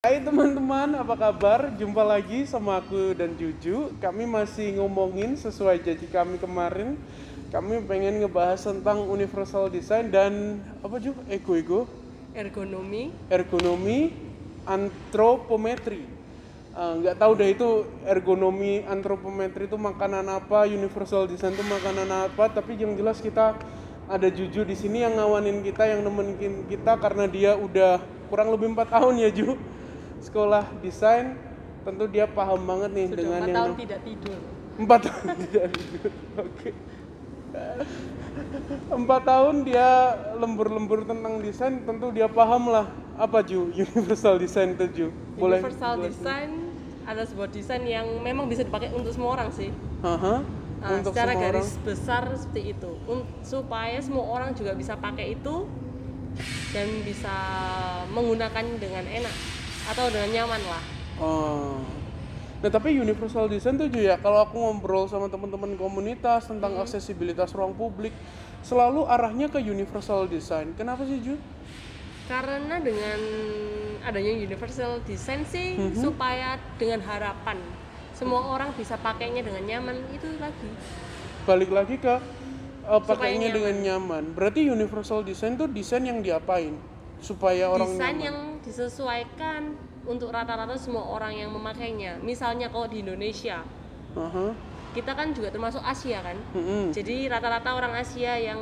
Hai teman-teman, apa kabar? Jumpa lagi sama aku dan Juju. Kami masih ngomongin sesuai janji kami kemarin. Kami pengen ngebahas tentang universal design dan apa Ju? Ego-ego, Ergonomi. ergonomi, antropometri. Nggak tahu deh itu ergonomi, antropometri itu makanan apa, universal design itu makanan apa. Tapi yang jelas kita ada Juju di sini yang ngawanin kita, yang nemenin kita karena dia udah kurang lebih 4 tahun ya Ju sekolah desain. Tentu dia paham banget nih Sudah dengan 4 yang tahun tidak tidur. 4 tahun tidak tidur. Oke. 4 tahun dia lembur-lembur tentang desain, tentu dia paham lah apa Ju universal design itu Ju. Boleh Universal jelasin? design adalah sebuah desain yang memang bisa dipakai untuk semua orang sih. Aha. Untuk Secara semua garis orang. besar seperti itu. Supaya semua orang juga bisa pakai itu dan bisa menggunakan dengan enak atau dengan nyaman lah. Oh. Nah tapi universal design tuh Ju ya, kalau aku ngobrol sama teman-teman komunitas tentang aksesibilitas ruang publik, selalu arahnya ke universal design. Kenapa sih Ju? Karena dengan adanya universal design sih supaya dengan harapan semua orang bisa pakainya dengan nyaman itu lagi. Balik lagi ke pakainya Supaya dengan nyaman. Berarti universal design tuh desain yang diapain supaya orang Desain nyaman? yang disesuaikan untuk rata-rata semua orang yang memakainya. Misalnya kalau di Indonesia, Aha. kita kan juga termasuk Asia kan. Mm-mm. Jadi rata-rata orang Asia yang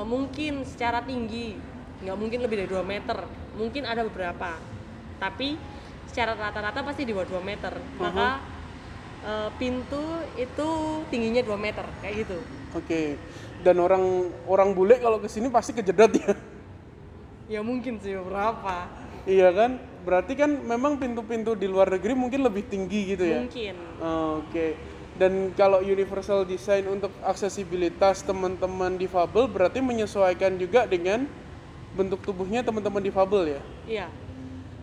mungkin secara tinggi nggak mungkin lebih dari 2 meter. Mungkin ada beberapa. Tapi secara rata-rata pasti di bawah 2 meter. Maka pintu itu tingginya 2 meter kayak gitu. Oke. Dan orang bule kalau kesini pasti kejedot ya. Ya mungkin sih beberapa. Iya kan? Berarti kan memang pintu-pintu di luar negeri mungkin lebih tinggi gitu ya. Mungkin. Oke. Dan kalau universal design untuk aksesibilitas teman-teman difabel berarti menyesuaikan juga dengan bentuk tubuhnya teman-teman difabel ya. Iya.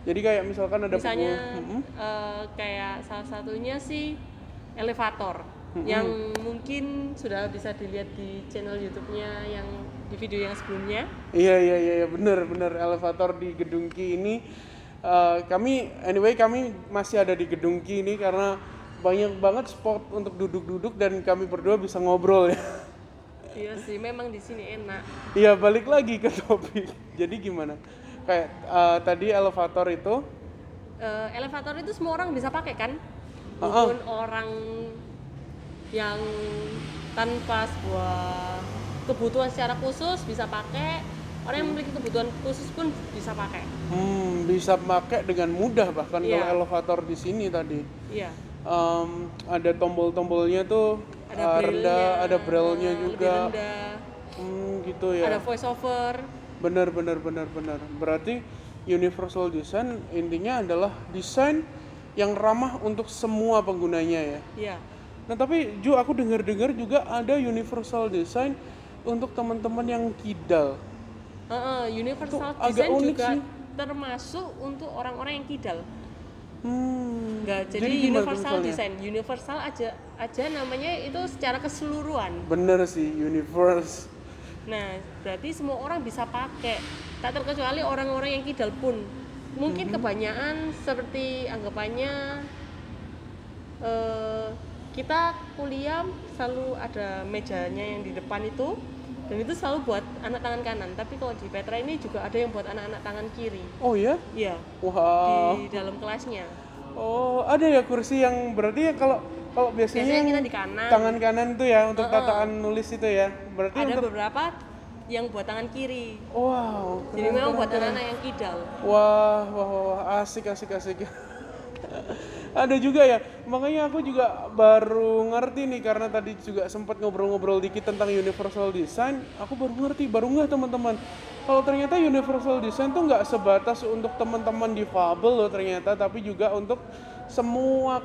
Jadi kayak misalkan ada Misalnya pukul, kayak salah satunya sih elevator yang mungkin sudah bisa dilihat di channel YouTube-nya yang di video yang sebelumnya. Iya bener elevator di Gedung Ki ini kami masih ada di Gedung Ki ini karena banyak banget spot untuk duduk-duduk dan kami berdua bisa ngobrol ya. Iya sih, memang di sini enak. Iya, balik lagi ke topik. Jadi gimana? Kayak tadi elevator itu Elevator itu semua orang bisa pakai kan? Maupun orang yang tanpa sebuah kebutuhan secara khusus bisa pakai. Orang yang memiliki kebutuhan khusus pun bisa pakai. bisa pakai dengan mudah bahkan Iya. kalau elevator di sini tadi. Iya. Ada tombol-tombolnya tuh Ada braille-nya, rendah, ada braille-nya lebih juga. rendah. Gitu ya. Ada voice over. Benar. Berarti universal design intinya adalah desain yang ramah untuk semua penggunanya ya. Iya. Nah tapi Ju, aku dengar-dengar juga ada universal design untuk teman-teman yang kidal. Universal Itu agak design unik juga sih. termasuk untuk orang-orang yang kidal. Enggak, Jadi jadi gimana universal misalnya? design, universal aja namanya itu secara keseluruhan. Bener sih, universe. Nah, berarti semua orang bisa pakai. Tak terkecuali orang-orang yang kidal pun. Mungkin kebanyakan seperti anggapannya kita kuliah selalu ada mejanya yang di depan itu dan itu selalu buat anak tangan kanan. Tapi kalau di Petra ini juga ada yang buat anak-anak tangan kiri. Oh ya? Iya. Wah. Di dalam kelasnya. Oh, ada ya kursi yang berarti ya kalau biasanya Biasanya yang kita di kanan. tangan kanan tuh ya untuk tataan nulis itu ya. Berarti Ada untuk beberapa yang buat tangan kiri. wow. Jadi memang buat anak-anak yang kidal. Wah, asik. Ada juga ya, makanya aku juga baru ngerti nih karena tadi juga sempat ngobrol-ngobrol dikit tentang universal design. Aku baru ngerti, baru nggak teman-teman. Kalau ternyata universal design tuh nggak sebatas untuk teman-teman difabel loh ternyata, tapi juga untuk semua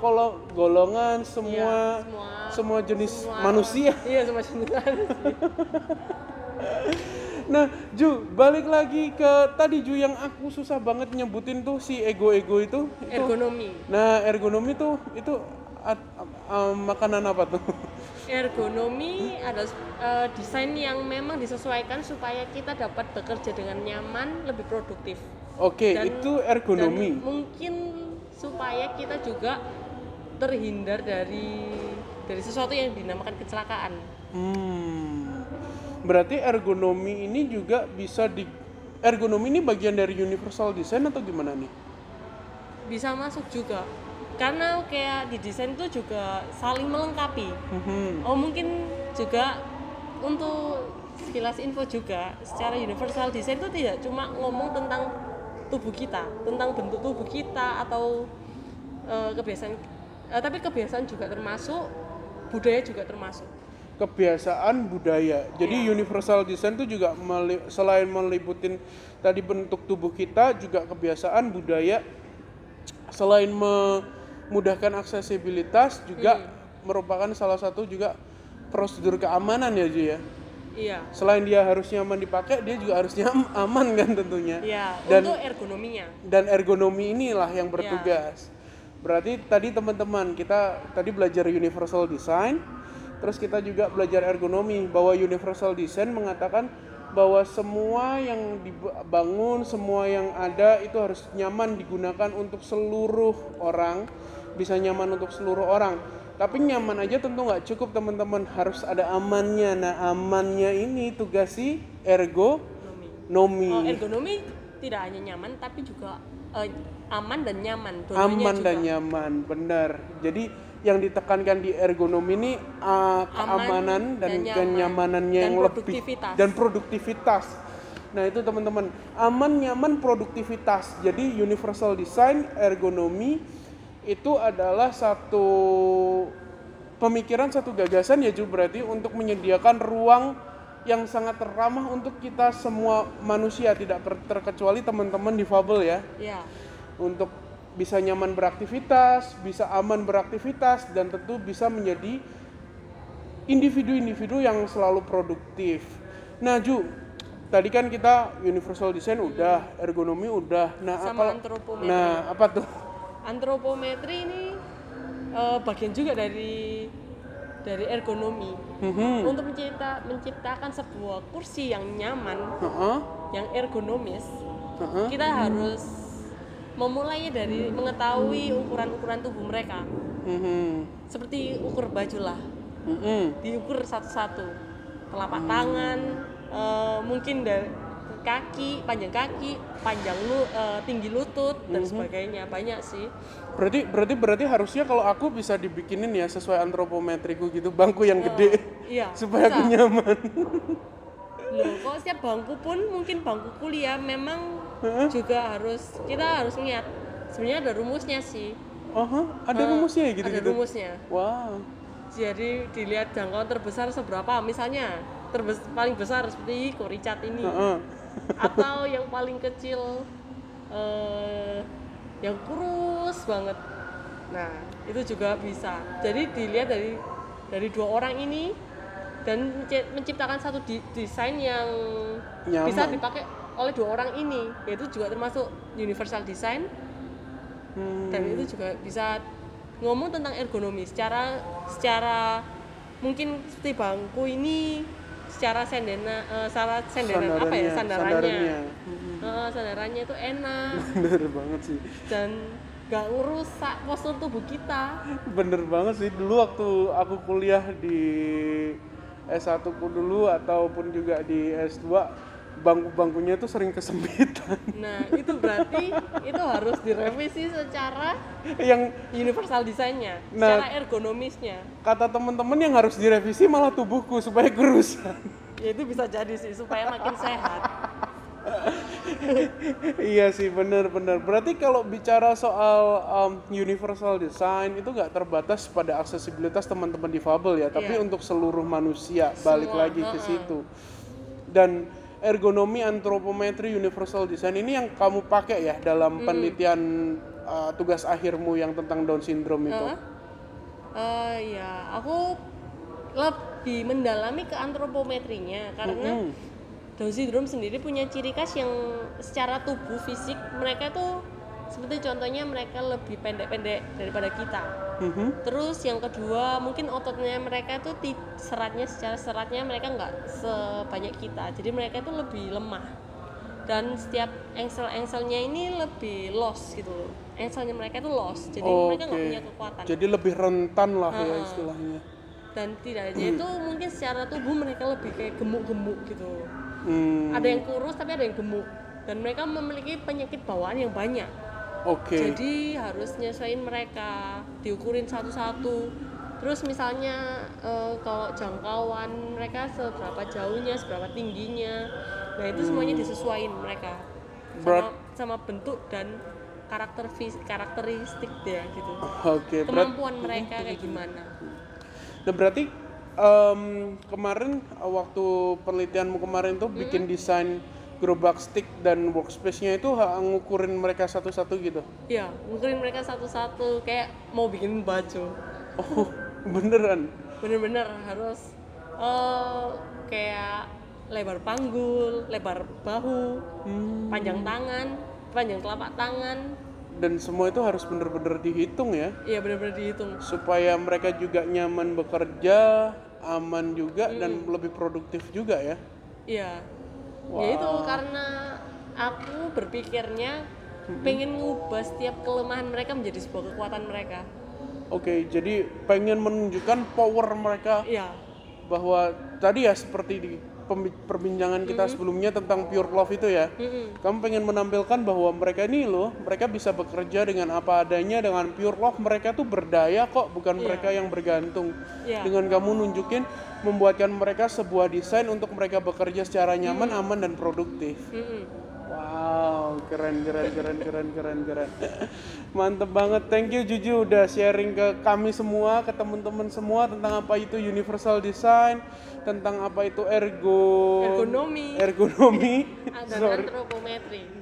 golongan, semua jenis manusia. Iya, semua jenis manusia. Nah, Ju, balik lagi ke tadi Ju yang aku susah banget nyebutin tuh si ego-ego itu. Ergonomi. Nah, ergonomi tuh itu makanan apa tuh? Ergonomi adalah desain yang memang disesuaikan supaya kita dapat bekerja dengan nyaman, lebih produktif. Oke, Dan- itu ergonomi. Dan mungkin supaya kita juga terhindar dari sesuatu yang dinamakan kecelakaan. Berarti ergonomi ini juga bisa ergonomi ini bagian dari universal design atau gimana nih? Bisa masuk juga. Karena kayak di desain itu juga saling melengkapi. Oh, mungkin juga untuk sekilas info juga, secara universal design itu tidak cuma ngomong tentang tubuh kita, tentang bentuk tubuh kita atau kebiasaan, tapi kebiasaan juga termasuk, budaya juga termasuk. Kebiasaan budaya. Jadi universal design itu juga selain meliputin tadi bentuk tubuh kita, juga kebiasaan budaya. Selain memudahkan aksesibilitas, juga merupakan salah satu juga prosedur keamanan ya Ju ya. Iya. Selain dia harus nyaman dipakai, dia juga harusnya aman kan tentunya. Iya. Dan untuk ergonominya. Dan ergonomi inilah yang bertugas. Berarti tadi teman-teman kita tadi belajar universal design. Terus kita juga belajar ergonomi, bahwa universal design mengatakan bahwa semua yang dibangun, semua yang ada itu harus nyaman digunakan untuk seluruh orang, bisa nyaman untuk seluruh orang. Tapi nyaman aja tentu nggak cukup teman-teman, harus ada amannya. Nah amannya ini tugas si ergonomi. Ergonomi tidak hanya nyaman tapi juga aman dan nyaman. Aman dan nyaman, benar. Jadi yang ditekankan di ergonomi ini keamanan dan kenyamanannya yang lebih dan produktivitas. Nah itu teman-teman, aman, nyaman, produktivitas. Jadi universal design, ergonomi itu adalah satu pemikiran, satu gagasan ya Ju, berarti untuk menyediakan ruang yang sangat ramah untuk kita semua manusia, tidak terkecuali teman-teman difabel ya. Untuk bisa nyaman beraktivitas, bisa aman beraktivitas, dan tentu bisa menjadi individu-individu yang selalu produktif. Nah Ju, tadi kan kita universal design udah, ergonomi udah. Nah sama antropometri. Nah apa tuh? Antropometri ini bagian juga dari ergonomi. Untuk menciptakan sebuah kursi yang nyaman, yang ergonomis, kita harus memulainya dari mengetahui ukuran-ukuran tubuh mereka. Seperti ukur baju lah. Diukur satu-satu. Telapak tangan, mungkin dari kaki, panjang tinggi lutut dan sebagainya. Banyak sih. Berarti harusnya kalau aku bisa dibikinin ya sesuai antropometriku gitu, bangku yang gede. Iya, supaya aku nyaman. Loh, kok setiap bangku pun, mungkin bangku kuliah memang juga kita harus lihat. Sebenarnya ada rumusnya sih. Ada rumusnya ya gitu-gitu? Ada rumusnya. Wow. Jadi dilihat jangkauan terbesar seberapa, misalnya paling besar seperti Koricat ini. Atau yang paling kecil yang kurus banget. Nah, itu juga bisa. Jadi dilihat dari dua orang ini dan menciptakan satu desain yang nyaman, bisa dipakai oleh dua orang ini, yaitu juga termasuk universal design. Dan itu juga bisa ngomong tentang ergonomi secara mungkin seperti bangku ini secara sandarannya itu enak. Bener banget sih. Dan gak ngerusak postur tubuh kita. Bener banget sih. Dulu waktu aku kuliah di S1 ku dulu ataupun juga di S2, bangku-bangkunya itu sering kesempitan. Nah, itu berarti itu harus direvisi secara yang universal design-nya, secara ergonomisnya. Kata teman-teman yang harus direvisi malah tubuhku supaya kerusak. Ya itu bisa jadi sih, supaya makin sehat. Iya sih, benar-benar. Berarti kalau bicara soal universal design itu nggak terbatas pada aksesibilitas teman-teman difabel ya, tapi untuk seluruh manusia. Balik lagi ke situ. Dan ergonomi, antropometri, universal design ini yang kamu pakai ya dalam penelitian tugas akhirmu yang tentang Down syndrome itu. Ya, aku lebih mendalami ke antropometrinya karena Down syndrome sendiri punya ciri khas yang secara tubuh fisik mereka tuh seperti contohnya mereka lebih pendek-pendek daripada kita. Terus yang kedua mungkin ototnya mereka tuh secara seratnya mereka nggak sebanyak kita, jadi mereka tuh lebih lemah. dan setiap engsel-engselnya ini lebih lost gitu loh. Engselnya mereka itu lost, jadi mereka nggak punya kekuatan. Jadi lebih rentan lah ya istilahnya. Dan tidak hanya itu, mungkin secara tubuh mereka lebih kayak gemuk-gemuk gitu. Ada yang kurus tapi ada yang gemuk, dan mereka memiliki penyakit bawaan yang banyak. Jadi harus nyesuaiin mereka, diukurin satu-satu. Terus misalnya kalau jangkauan mereka seberapa jauhnya, seberapa tingginya, nah itu semuanya disesuaiin mereka sama bentuk dan karakteristik dia gitu. Kemampuan mereka kayak gimana. Nah berarti kemarin waktu penelitianmu kemarin tuh bikin desain gerobak stick dan workspace-nya itu ngukurin mereka satu-satu gitu? Iya, ngukurin mereka satu-satu kayak mau bikin baju. Oh, beneran? Bener-bener harus kayak lebar panggul, lebar bahu, panjang tangan, panjang telapak tangan. Dan semua itu harus bener-bener dihitung ya? Iya, bener-bener dihitung. Supaya mereka juga nyaman bekerja, aman juga, dan lebih produktif juga ya? Iya. Ya itu karena aku berpikirnya pengen ngubah setiap kelemahan mereka menjadi sebuah kekuatan mereka. Jadi pengen menunjukkan power mereka. Iya. Bahwa tadi ya seperti di perbincangan kita sebelumnya tentang pure love itu ya. Kamu pengen menampilkan bahwa mereka ini loh, mereka bisa bekerja dengan apa adanya, dengan pure love mereka tuh berdaya kok, bukan mereka yang bergantung. Dengan kamu nunjukin, membuatkan mereka sebuah desain untuk mereka bekerja secara nyaman, aman dan produktif. Wow, keren. Mantep banget. Thank you Juju udah sharing ke kami semua, ke teman-teman semua tentang apa itu universal design, tentang apa itu ergonomi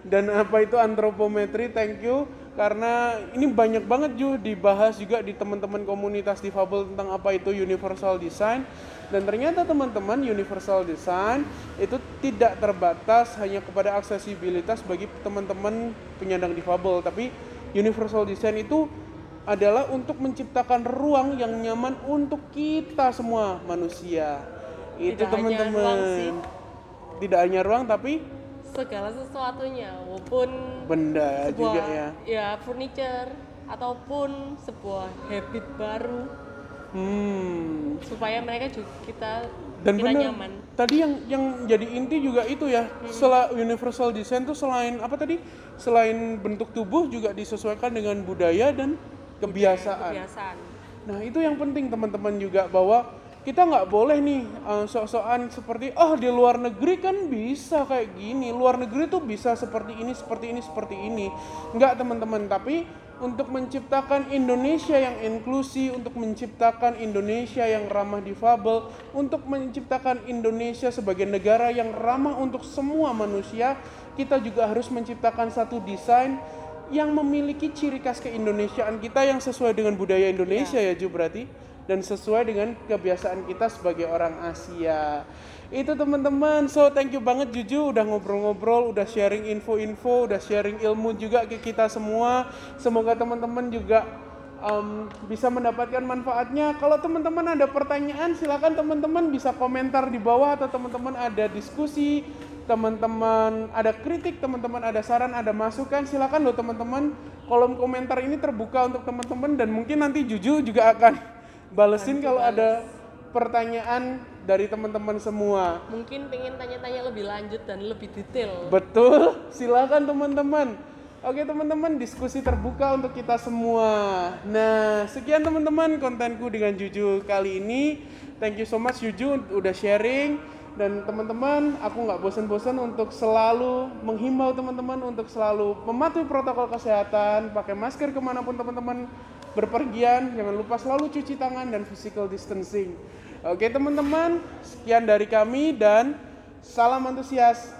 dan apa itu antropometri. Thank you karena ini banyak banget dibahas juga di teman-teman komunitas difabel tentang apa itu universal design. Dan ternyata teman-teman, universal design itu tidak terbatas hanya kepada aksesibilitas bagi teman-teman penyandang difabel, tapi universal design itu adalah untuk menciptakan ruang yang nyaman untuk kita semua manusia. Itu teman-teman. Tidak hanya ruang tapi segala sesuatunya, walaupun benda sebuah, juga ya. Ya, furniture ataupun sebuah habit baru. Supaya mereka juga kita nyaman. Tadi yang jadi inti juga itu ya. Universal design tuh selain apa tadi? Selain bentuk tubuh juga disesuaikan dengan budaya dan kebiasaan. Nah, itu yang penting teman-teman juga, bahwa kita nggak boleh nih sok-sokan seperti di luar negeri kan bisa kayak gini, luar negeri tuh bisa seperti ini. Nggak teman-teman, tapi untuk menciptakan Indonesia yang inklusi, untuk menciptakan Indonesia yang ramah difabel, untuk menciptakan Indonesia sebagai negara yang ramah untuk semua manusia, kita juga harus menciptakan satu desain yang memiliki ciri khas keindonesiaan kita yang sesuai dengan budaya Indonesia ya Ju berarti, dan sesuai dengan kebiasaan kita sebagai orang Asia. Itu teman-teman, so thank you banget Juju udah ngobrol-ngobrol, udah sharing info-info, udah sharing ilmu juga ke kita semua. Semoga teman-teman juga bisa mendapatkan manfaatnya. Kalau teman-teman ada pertanyaan, silakan teman-teman bisa komentar di bawah, atau teman-teman ada diskusi, teman-teman ada kritik, teman-teman ada saran, ada masukan, silakan loh teman-teman. Kolom komentar ini terbuka untuk teman-teman, dan mungkin nanti Juju juga akan balesin kalau ada pertanyaan dari teman-teman semua. Mungkin pengen tanya-tanya lebih lanjut dan lebih detail. Betul, silakan teman-teman. Oke teman-teman, diskusi terbuka untuk kita semua. Nah, sekian teman-teman kontenku dengan Juju kali ini. Thank you so much Juju udah sharing. Dan teman-teman, aku nggak bosan-bosan untuk selalu menghimbau teman-teman untuk selalu mematuhi protokol kesehatan, pakai masker kemanapun teman-teman berpergian, jangan lupa selalu cuci tangan dan physical distancing. Oke teman-teman, sekian dari kami dan salam antusias.